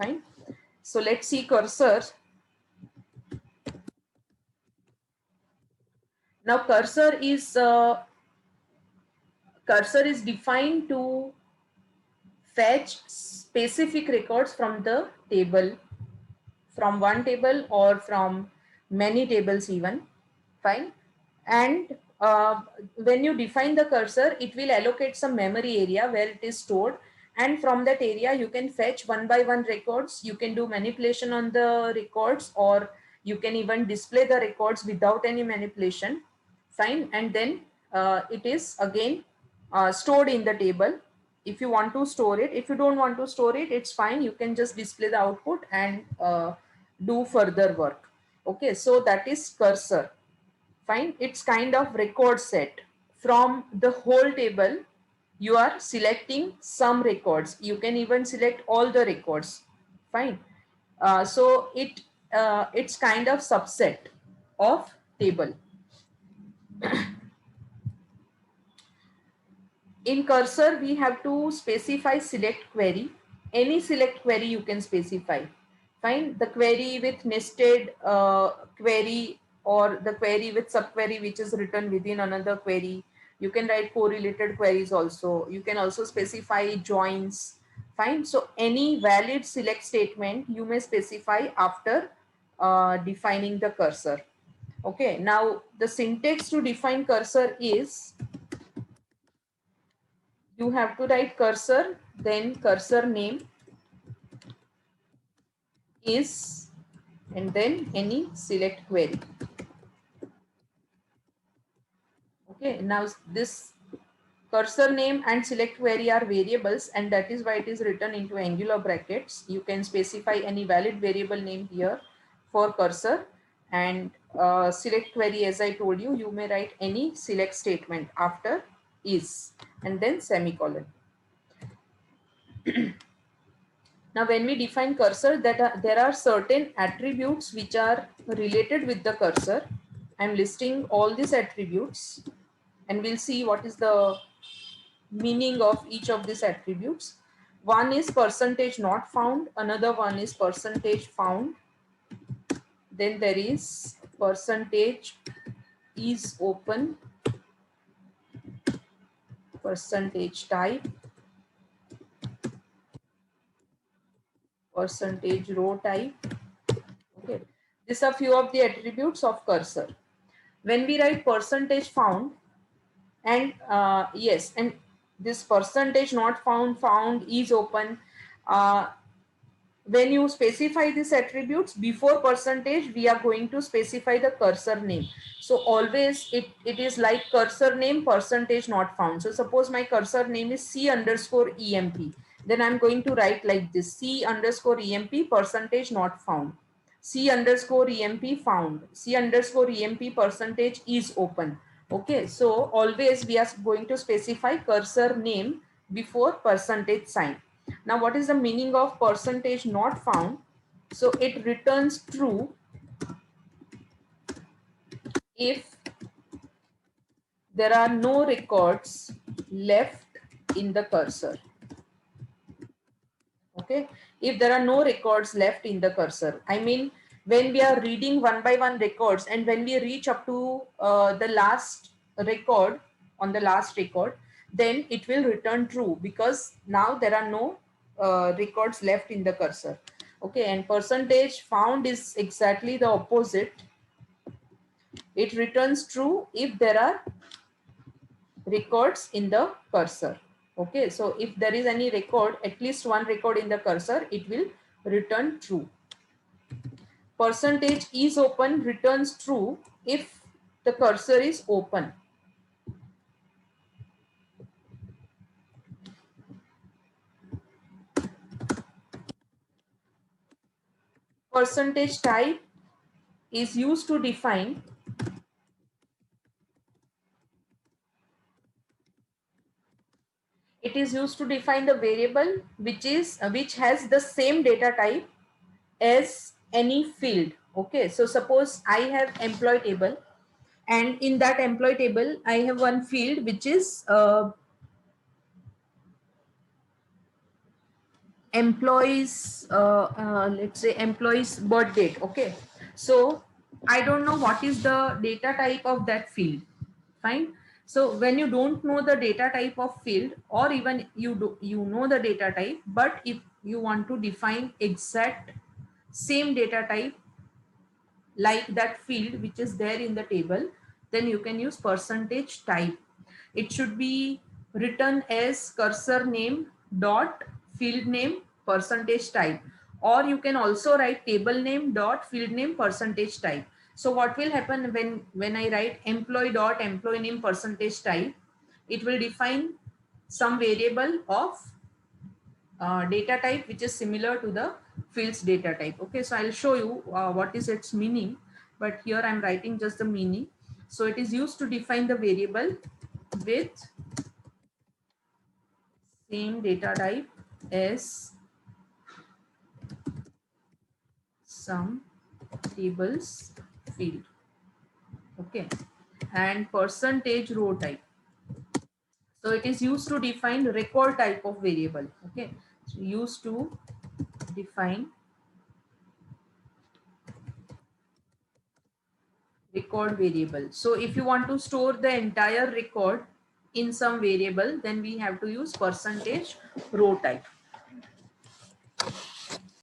Fine. So let's see cursor. Now cursor is defined to fetch specific records from the table, from one table or from many tables even. Fine. And when you define the cursor, it will allocate some memory area where it is stored, and from that area you can fetch one by one records. You can do manipulation on the records, or you can even display the records without any manipulation. Fine. And then it is again stored in the table. If you want to store it, if you don't want to store it, it's fine, you can just display the output and do further work. Okay, so that is cursor. Fine. It's kind of record set. From the whole table you are selecting some records. You can even select all the records. Fine. So it's kind of subset of table. In cursor we have to specify select query. Any select query you can specify. Fine. The query with nested query, or the query with subquery which is written within another query. You can write correlated queries also. You can also specify joins. Fine. So any valid select statement you may specify after defining the cursor. Okay. Now the syntax to define cursor is, you have to write cursor, then cursor name is, and then any select query. Okay, now this cursor name and select query are variables, and that is why it is written into angular brackets. You can specify any valid variable name here for cursor, and select query, as I told you, you may write any select statement after is, and then semicolon. Now, when we define cursor, there are certain attributes which are related with the cursor. I'm listing all these attributes, and we'll see what is the meaning of each of these attributes. One is percentage not found. Another one is percentage found. Then there is percentage is open, percentage type, percentage row type. Okay, these are few of the attributes of cursor. When we write percentage found, and yes, and this percentage not found, found, is open, when you specify these attributes before percentage, we are going to specify the cursor name. So always it is like cursor name percentage not found. So suppose my cursor name is C underscore EMP, then I'm going to write like this: C underscore EMP percentage not found, C underscore EMP found, C underscore EMP percentage is open. Okay, so always we are going to specify cursor name before percentage sign. Now, what is the meaning of percentage not found? So it returns true if there are no records left in the cursor. Okay, if there are no records left in the cursor, I mean, when we are reading one by one records, and when we reach up to the last record, on the last record, then it will return true, because now there are no records left in the cursor. Okay, and percentage found is exactly the opposite. It returns true if there are records in the cursor. Okay, so if there is any record, at least one record in the cursor, it will return true. Percentage is open returns true if the cursor is open. Percentage type is used to define the variable which has the same data type as any field. Okay, so suppose I have employee table, and in that employee table I have one field which is employees, let's say employees birth date. Okay, so I don't know what is the data type of that field. Fine. So when you don't know the data type of field, or even you know the data type, but if you want to define exact same data type like that field which is there in the table, then you can use percentage type. It should be written as cursor name dot field name percentage type, or you can also write table name dot field name percentage type. So what will happen when I write employee dot employee name percentage type, it will define some variable of data type which is similar to the fields data type. Okay, so I'll show you what is its meaning, but here I'm writing just the meaning. So it is used to define the variable with same data type as some tables field. Okay, and percentage row type, so it is used to define record type of variable. Okay, so used to define record variable. So if you want to store the entire record in some variable, then we have to use percentage row type.